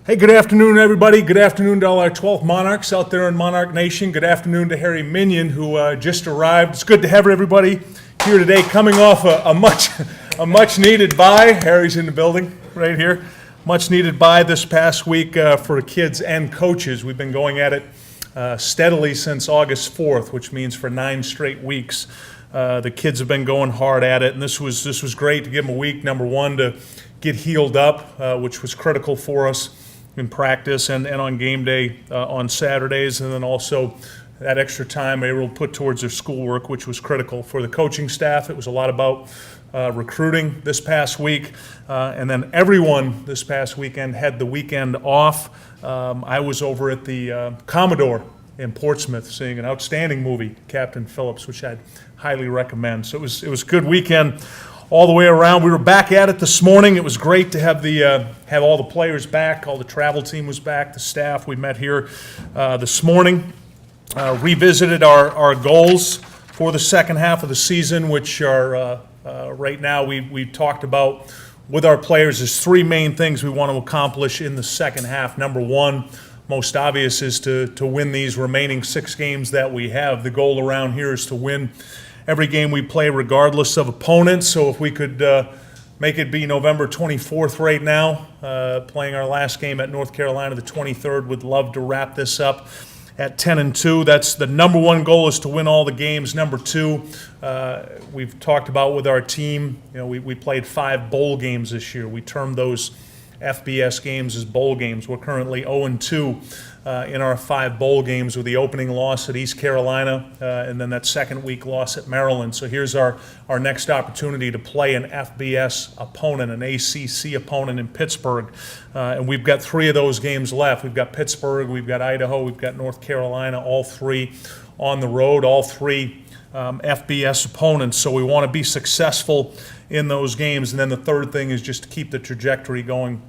Hey, good afternoon, everybody. Good afternoon to all our 12th Monarchs out there in Monarch Nation. Good afternoon to Harry Minion, who just arrived. It's good to have everybody here today, coming off a much needed bye. Harry's in the building right here. Much needed bye this past week for kids and coaches. We've been going at it steadily since August 4th, which means for 9 straight weeks. The kids have been going hard at it, and this was great to give them a week, number one, to get healed up, which was critical for us in practice and on game day on Saturdays, and then also that extra time they were able to put towards their schoolwork, which was critical for the coaching staff. It was a lot about recruiting this past week, and then everyone this past weekend had the weekend off. I was over at the Commodore in Portsmouth seeing an outstanding movie, Captain Phillips, which I'd highly recommend. So it was a good weekend all the way around. We were back at it this morning. It was great to have have all the players back. All the travel team was back. The staff, we met here this morning, revisited our goals for the second half of the season, which are right now we talked about with our players. There's 3 main things we want to accomplish in the second half. Number one, most obvious, is to win these remaining 6 games that we have. The goal around here is to win every game we play regardless of opponents. So if we could make it be November 24th right now, playing our last game at North Carolina the 23rd, would love to wrap this up at 10-2. That's the number one goal, is to win all the games. Number 2, we've talked about with our team, we played 5 bowl games this year. We termed those FBS games as bowl games. We're currently 0-2 in our 5 bowl games, with the opening loss at East Carolina and then that second week loss at Maryland. So here's our next opportunity to play an FBS opponent, an ACC opponent in Pittsburgh. And we've got 3 of those games left. We've got Pittsburgh, we've got Idaho, we've got North Carolina, all 3 on the road, all 3 FBS opponents. So we want to be successful in those games. And then the third thing is just to keep the trajectory going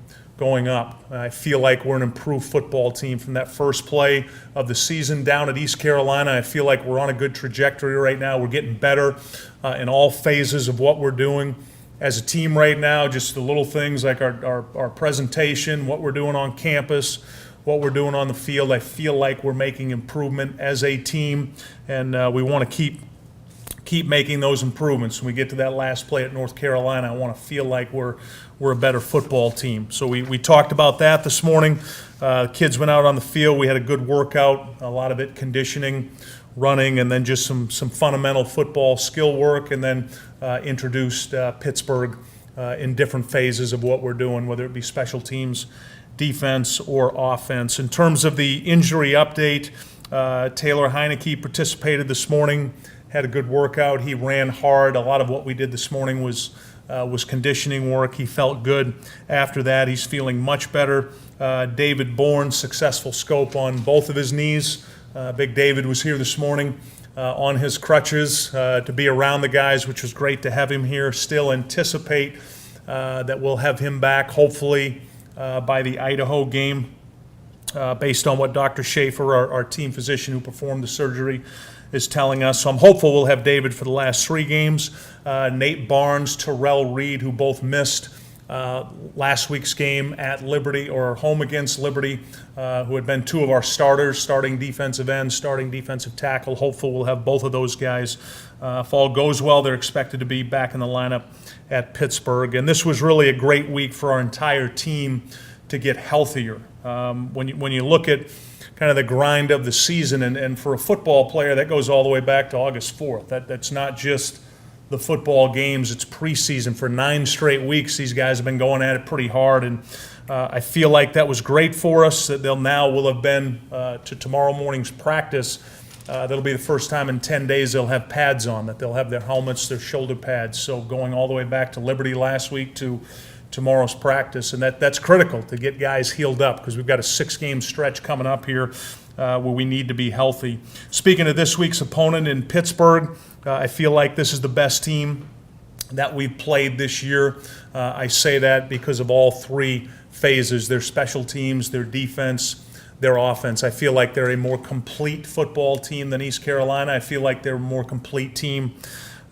up. I feel like we're an improved football team from that first play of the season down at East Carolina. I feel like we're on a good trajectory right now. We're getting better in all phases of what we're doing as a team right now. Just the little things like our presentation, what we're doing on campus, what we're doing on the field. I feel like we're making improvement as a team, and we want to keep making those improvements. When we get to that last play at North Carolina, I want to feel like we're a better football team. So we talked about that this morning. Kids went out on the field. We had a good workout, a lot of it conditioning, running, and then just some fundamental football skill work, and then introduced Pittsburgh in different phases of what we're doing, whether it be special teams, defense, or offense. In terms of the injury update, Taylor Heinecke participated this morning, had a good workout. He ran hard. A lot of what we did this morning was conditioning work. He felt good after that. He's feeling much better. David Bourne, successful scope on both of his knees. Big David was here this morning on his crutches to be around the guys, which was great to have him here. Still anticipate that we'll have him back, hopefully, by the Idaho game, based on what Dr. Schaefer, our team physician who performed the surgery, is telling us. So I'm hopeful we'll have David for the last 3 games. Nate Barnes, Terrell Reed, who both missed last week's game at Liberty, or home against Liberty, who had been 2 of our starters, starting defensive end, starting defensive tackle. Hopeful we'll have both of those guys. If all goes well, they're expected to be back in the lineup at Pittsburgh. And this was really a great week for our entire team to get healthier. When you look at kind of the grind of the season, and for a football player, that goes all the way back to August 4th. That's not just the football games, it's preseason. For 9 straight weeks, these guys have been going at it pretty hard, and I feel like that was great for us. That will have been to tomorrow morning's practice. That'll be the first time in 10 days they'll have pads on, that they'll have their helmets, their shoulder pads. So going all the way back to Liberty last week to tomorrow's practice, and that's critical to get guys healed up, because we've got a 6-game stretch coming up here where we need to be healthy. Speaking of this week's opponent in Pittsburgh, I feel like this is the best team that we've played this year. I say that because of all 3 phases: their special teams, their defense, their offense. I feel like they're a more complete football team than East Carolina. I feel like they're a more complete team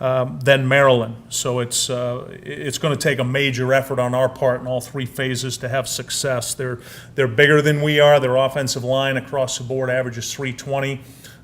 than Maryland. So it's going to take a major effort on our part in all three phases to have success. They're bigger than we are. Their offensive line across the board averages 320.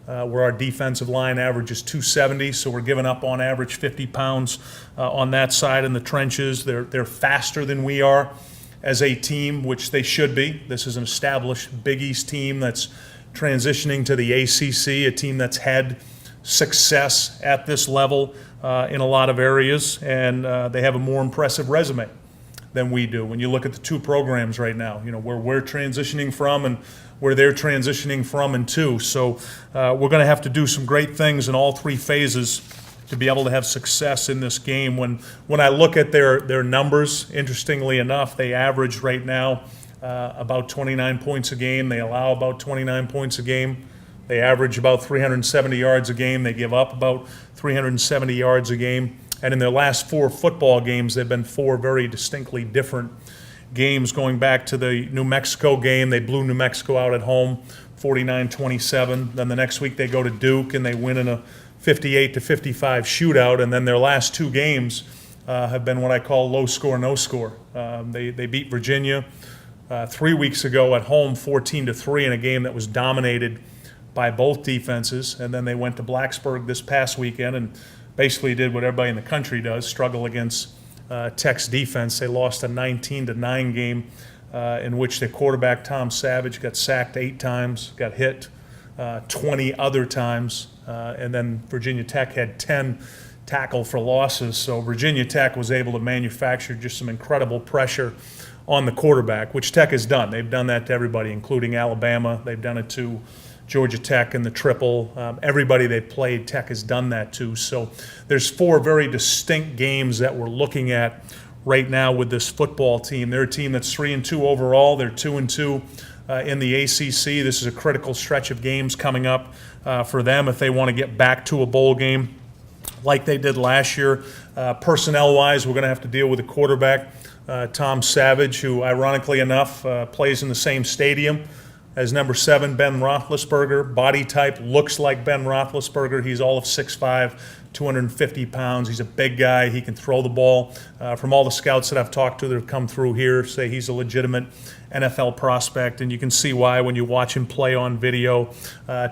Where our defensive line averages 270, so we're giving up on average 50 pounds on that side in the trenches. They're faster than we are as a team, which they should be. This is an established Big East team that's transitioning to the ACC, a team that's had success at this level in a lot of areas, and they have a more impressive resume than we do. When you look at the two programs right now, where we're transitioning from and where they're transitioning from and to. So we're going to have to do some great things in all three phases to be able to have success in this game. When I look at their numbers, interestingly enough, they average right now about 29 points a game. They allow about 29 points a game. They average about 370 yards a game. They give up about 370 yards a game. And in their last four football games, they've been four very distinctly different games. Going back to the New Mexico game, they blew New Mexico out at home, 49-27. Then the next week they go to Duke and they win in a 58-55 shootout. And then their last two games have been what I call low score, no score. They beat Virginia 3 weeks ago at home, 14-3 in a game that was dominated by both defenses. And then they went to Blacksburg this past weekend and basically did what everybody in the country does, struggle against Tech's defense. They lost a 19-9 game in which their quarterback, Tom Savage, got sacked 8 times, got hit 20 other times, and then Virginia Tech had 10 tackle for losses. So Virginia Tech was able to manufacture just some incredible pressure on the quarterback, which Tech has done. They've done that to everybody, including Alabama. They've done it to Georgia Tech in the triple. Everybody they played, Tech has done that to. So there's 4 very distinct games that we're looking at right now with this football team. They're a team that's 3-2 overall. They're 2-2 in the ACC. This is a critical stretch of games coming up for them if they want to get back to a bowl game like they did last year. Personnel-wise, we're going to have to deal with a quarterback, Tom Savage, who ironically enough plays in the same stadium as number 7, Ben Roethlisberger. Body type looks like Ben Roethlisberger. He's all of 6'5", 250 pounds. He's a big guy. He can throw the ball. From all the scouts that I've talked to that have come through here, say he's a legitimate NFL prospect, and you can see why when you watch him play on video.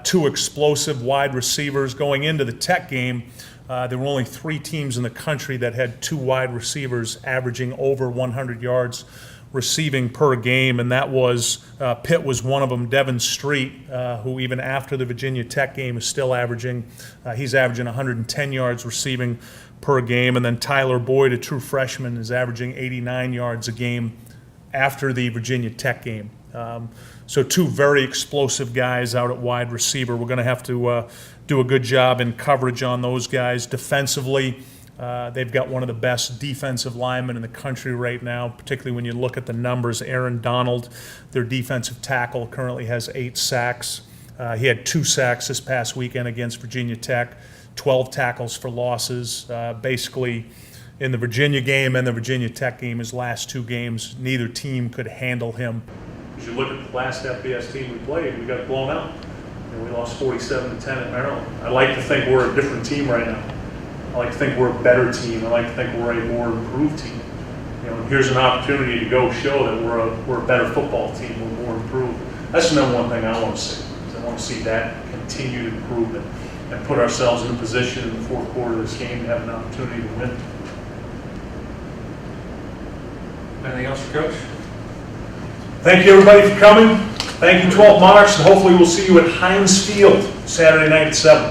2 explosive wide receivers. Going into the Tech game, there were only 3 teams in the country that had 2 wide receivers averaging over 100 yards receiving per game, and that was Pitt was one of them. Devin Street, who even after the Virginia Tech game is still averaging, he's averaging 110 yards receiving per game, and then Tyler Boyd, a true freshman, is averaging 89 yards a game after the Virginia Tech game. So 2 very explosive guys out at wide receiver. We're going to have to do a good job in coverage on those guys. Defensively, they've got one of the best defensive linemen in the country right now, particularly when you look at the numbers. Aaron Donald, their defensive tackle, currently has 8 sacks. He had 2 sacks this past weekend against Virginia Tech, 12 tackles for losses. Basically, in the Virginia game and the Virginia Tech game, his last 2 games, neither team could handle him. As you look at the last FBS team we played, we got blown out. We lost 47-10 at Maryland. I like to think we're a different team right now. I like to think we're a better team. I like to think we're a more improved team. Here's an opportunity to go show that we're a better football team. We're more improved. That's the number one thing I want to see. I want to see that continued improvement and put ourselves in a position in the fourth quarter of this game to have an opportunity to win. Anything else for Coach? Thank you, everybody, for coming. Thank you, 12 Monarchs, and hopefully we'll see you at Heinz Field Saturday night at 7.